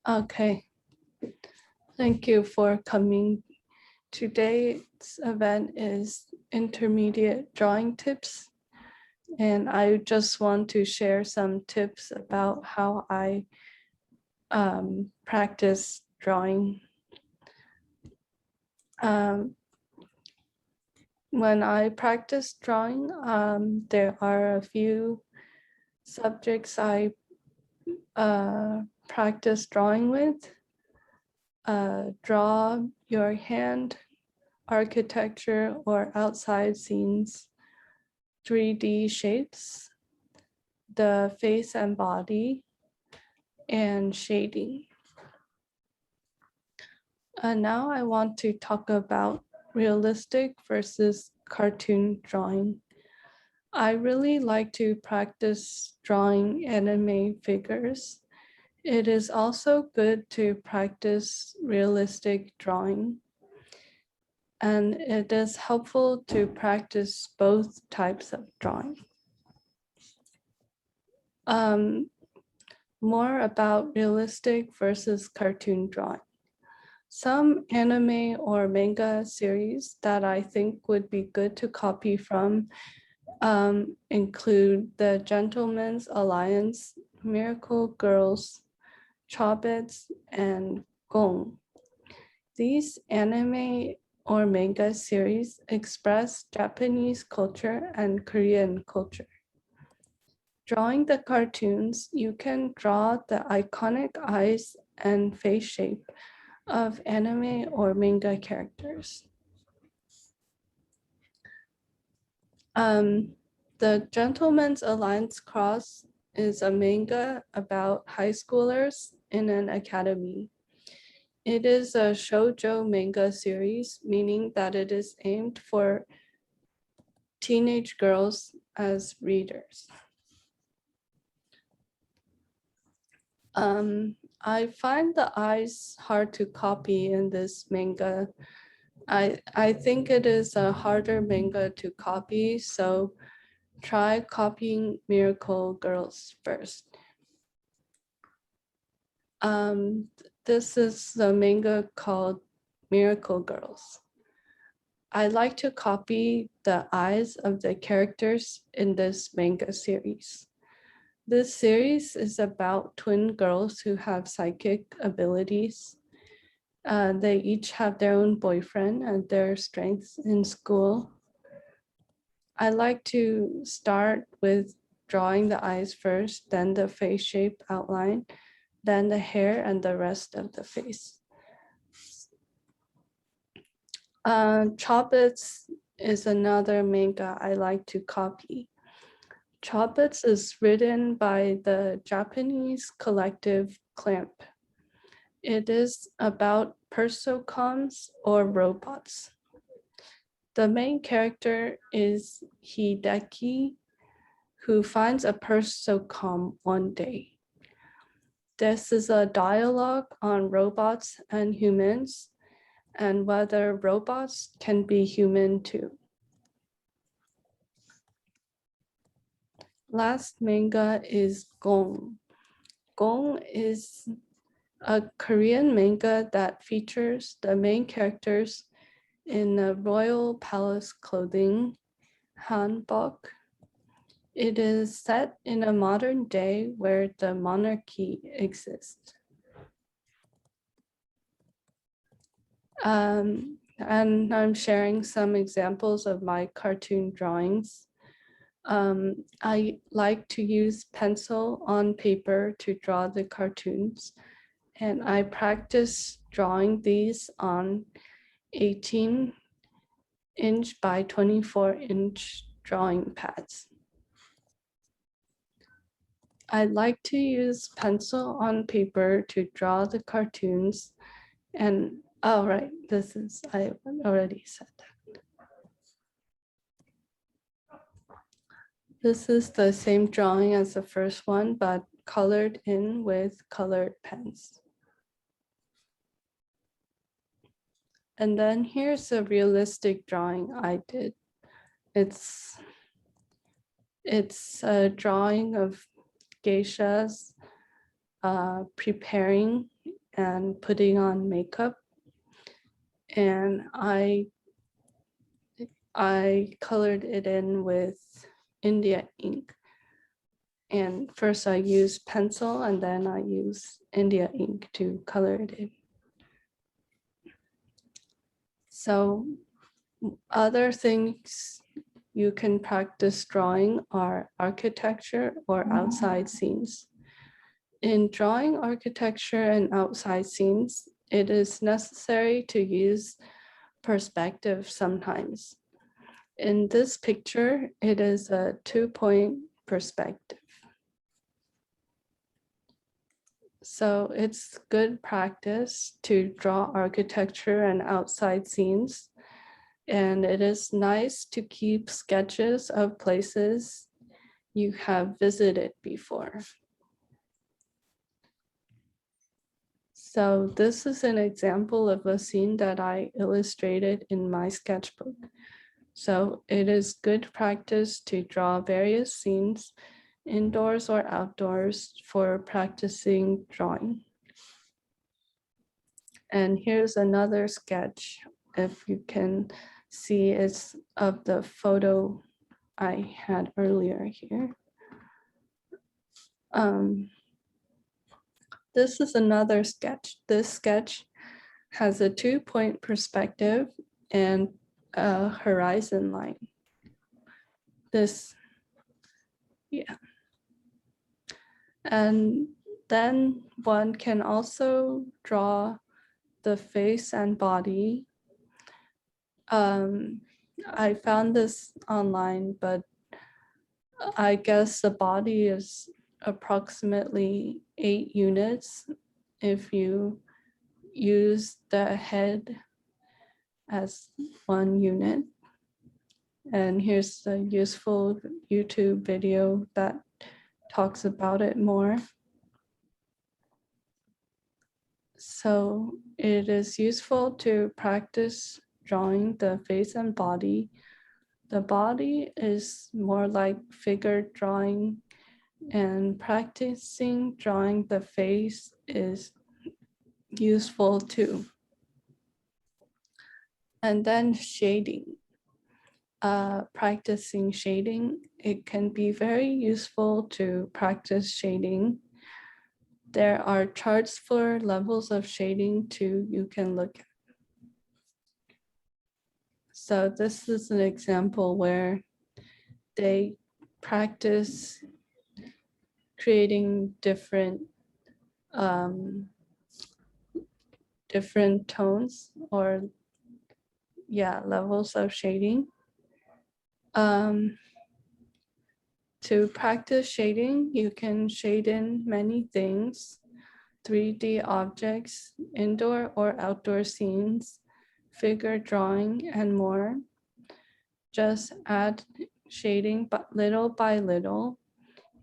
Okay, thank you for coming. Today's event is intermediate drawing tips, and I just want to share some tips about how I practice drawing. When I practice drawing, there are a few subjects I practice drawing with. Draw your hand, architecture or outside scenes, 3D shapes, the face and body, and shading. Now I want to talk about realistic versus cartoon drawing. I really like to practice drawing anime figures. It is also good to practice realistic drawing. And it is helpful to practice both types of drawing. More about realistic versus cartoon drawing. Some anime or manga series that I think would be good to copy from include The Gentleman's Alliance, Miracle Girls, Chobits, and Gong. These anime or manga series express Japanese culture and Korean culture. Drawing the cartoons, you can draw the iconic eyes and face shape of anime or manga characters. The Gentleman's Alliance Cross is a manga about high schoolers in an academy. It is a shoujo manga series, meaning that it is aimed for teenage girls as readers. I find the eyes hard to copy in this manga. I think it is a harder manga to copy, so try copying Miracle Girls first. This is the manga called Miracle Girls. I like to copy the eyes of the characters in this manga series. This series is about twin girls who have psychic abilities. They each have their own boyfriend and their strengths in school. I like to start with drawing the eyes first, then the face shape outline, then the hair and the rest of the face. Chobits is another manga I like to copy. Chobits is written by the Japanese collective Clamp. It is about persocoms or robots. The main character is Hideki, who finds a persocom one day. This is a dialogue on robots and humans and whether robots can be human too. Last manga is Gong. Gong is a Korean manga that features the main characters in a royal palace clothing, hanbok. It is set in a modern day where the monarchy exists. And I'm sharing some examples of my cartoon drawings. I like to use pencil on paper to draw the cartoons, and I practice drawing these on 18-inch by 24-inch drawing pads. I like to use pencil on paper to draw the cartoons, and oh right, I already said that. This is the same drawing as the first one, but colored in with colored pens. And then here's a realistic drawing I did. It's a drawing of geishas preparing and putting on makeup. And I colored it in with India ink. And first I use pencil and then I use India ink to color it in. So other things you can practice drawing are architecture or outside scenes. In drawing architecture and outside scenes, it is necessary to use perspective sometimes. In this picture, it is a 2-point perspective. So it's good practice to draw architecture and outside scenes. And it is nice to keep sketches of places you have visited before. So this is an example of a scene that I illustrated in my sketchbook. So it is good practice to draw various scenes, indoors or outdoors, for practicing drawing. And here's another sketch, if you can see, it's of the photo I had earlier here. This is another sketch. This sketch has a 2-point perspective and a horizon line. Yeah. And then one can also draw the face and body. I found this online, but I guess the body is approximately 8 units if you use the head as 1 unit. And here's a useful YouTube video that talks about it more. So it is useful to practice drawing the face and body. The body is more like figure drawing, and practicing drawing the face is useful too. And then shading. Practicing shading, it can be very useful to practice shading. There are charts for levels of shading too you can look at. So this is an example where they practice creating different tones or levels of shading. To practice shading, you can shade in many things: 3D objects, indoor or outdoor scenes, figure drawing, and more. Just add shading little by little.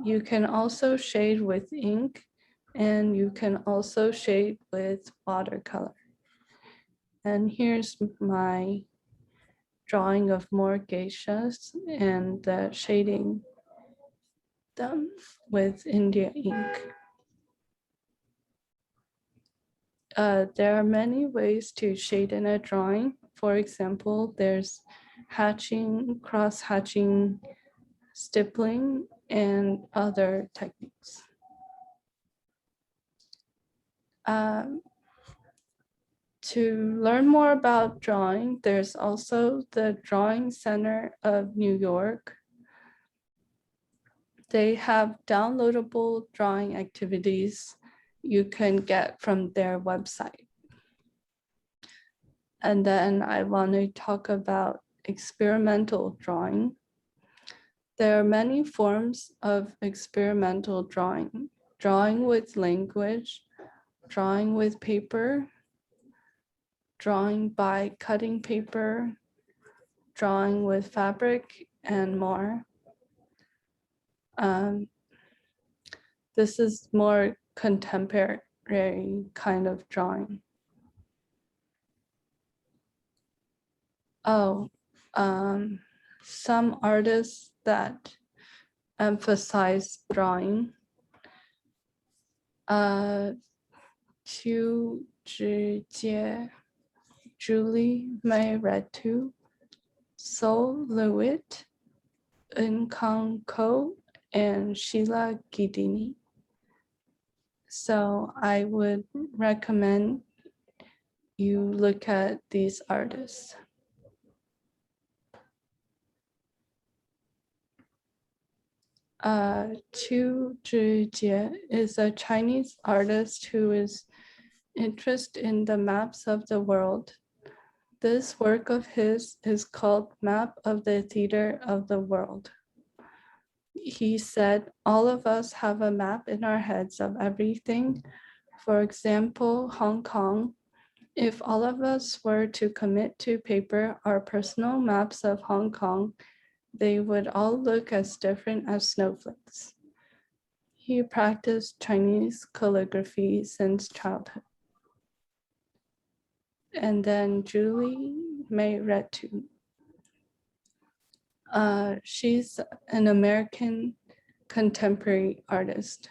You can also shade with ink, and you can also shade with watercolor. And here's my drawing of more geishas and the shading done with India ink. There are many ways to shade in a drawing. For example, there's hatching, cross-hatching, stippling, and other techniques. To learn more about drawing, there's also the Drawing Center of New York. They have downloadable drawing activities you can get from their website. And then I want to talk about experimental drawing. There are many forms of experimental drawing: drawing with language, drawing with paper, drawing by cutting paper, drawing with fabric, and more. This is more contemporary kind of drawing. Some artists that emphasize drawing. Qiu Zhijie, Julie Mehretu, Sol Lewitt, Eunkang Koh, and Sheila Ghidini. So I would recommend you look at these artists. Qiu Zhijie is a Chinese artist who is interested in the maps of the world. This work of his is called Map of the Theater of the World. He said, all of us have a map in our heads of everything. For example, Hong Kong. If all of us were to commit to paper our personal maps of Hong Kong, they would all look as different as snowflakes. He practiced Chinese calligraphy since childhood. And then Julie Mehretu. She's an American contemporary artist.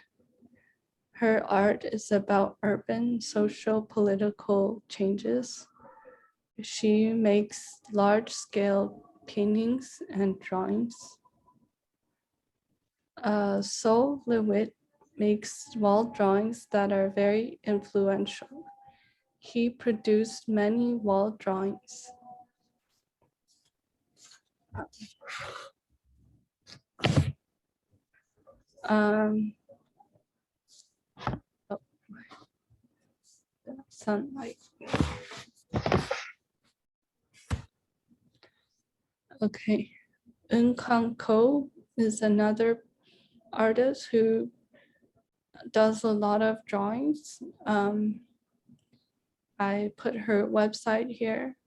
Her art is about urban, social, political changes. She makes large-scale paintings and drawings. Sol Lewitt makes wall drawings that are very influential. He produced many wall drawings. Sunlight. Okay. Eunkang Koh is another artist who does a lot of drawings. I put her website here.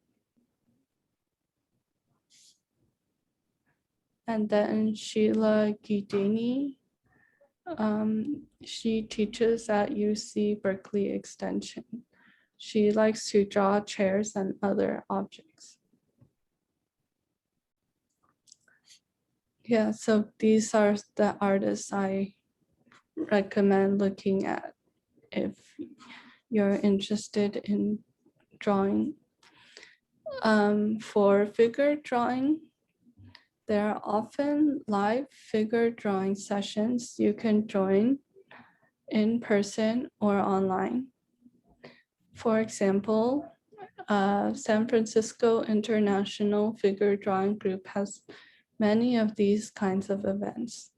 And then Sheila Ghidini. She teaches at UC Berkeley Extension. She likes to draw chairs and other objects. Yeah, so these are the artists I recommend looking at if you're interested in drawing. For figure drawing, there are often live figure drawing sessions you can join in person or online. For example, San Francisco International Figure Drawing Group has many of these kinds of events.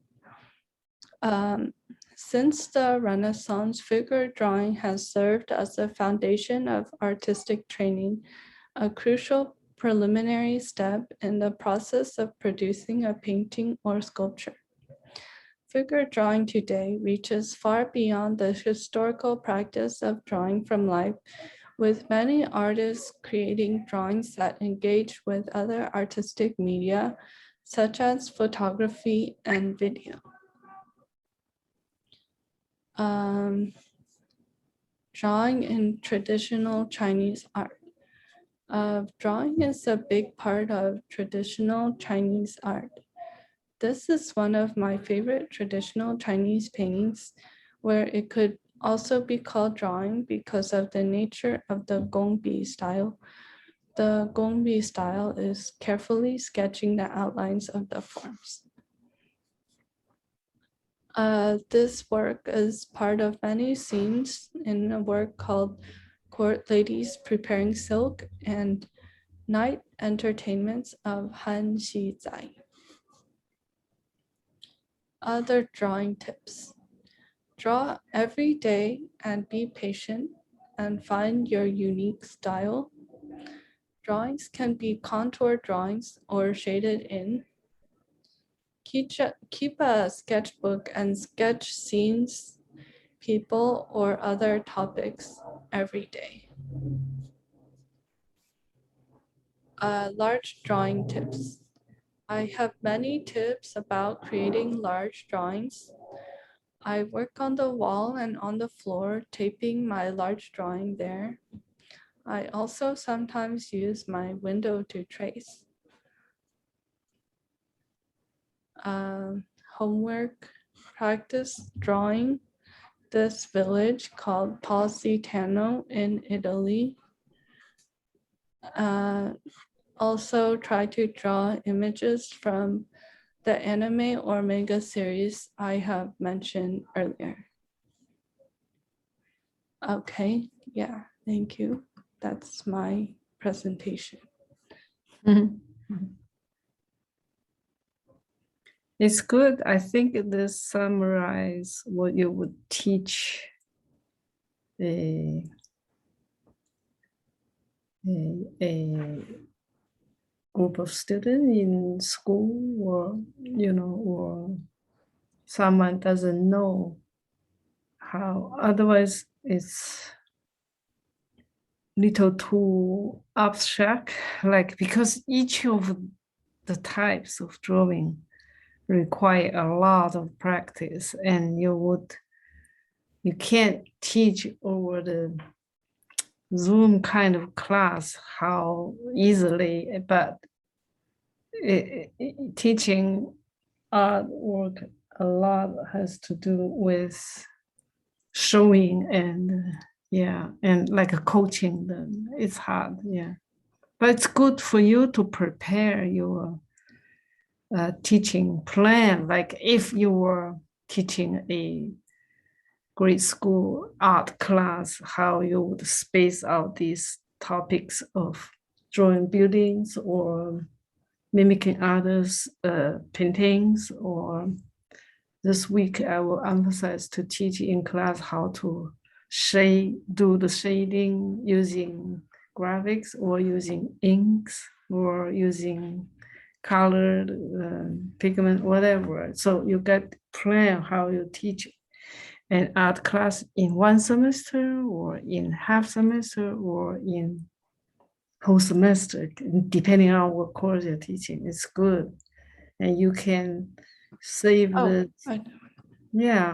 Since the Renaissance, figure drawing has served as a foundation of artistic training, a crucial preliminary step in the process of producing a painting or sculpture. Figure drawing today reaches far beyond the historical practice of drawing from life, with many artists creating drawings that engage with other artistic media, such as photography and video. Drawing in traditional Chinese art. Drawing is a big part of traditional Chinese art. This is one of my favorite traditional Chinese paintings, where it could also be called drawing because of the nature of the gongbi style. The gongbi style is carefully sketching the outlines of the forms. This work is part of many scenes in a work called Court Ladies Preparing Silk and Night Entertainments of Han Xizai. Other drawing tips. Draw every day and be patient and find your unique style. Drawings can be contour drawings or shaded in. Keep a sketchbook and sketch scenes, people, or other topics every day. Large drawing tips. I have many tips about creating large drawings. I work on the wall and on the floor, taping my large drawing there. I also sometimes use my window to trace. Homework, practice drawing this village called Positano in Italy. Also try to draw images from the anime or manga series I have mentioned earlier. Okay, yeah, thank you. That's my presentation. It's good. I think this summarize what you would teach a group of students in school, or or someone doesn't know how. Otherwise, it's little too abstract, like, because each of the types of drawing require a lot of practice, and you can't teach over the Zoom kind of class how easily, but teaching artwork a lot has to do with showing and and like a coaching them. It's hard, but it's good for you to prepare your teaching plan. Like if you were teaching a grade school art class, how you would space out these topics of drawing buildings or mimicking others' paintings. Or this week, I will emphasize to teach in class how to do the shading using graphics or using inks or using colored pigment, whatever. So you get plan how you teach an art class in one semester or in half semester or in whole semester, depending on what course you're teaching. It's good. And you can save Oh, the, I know. yeah.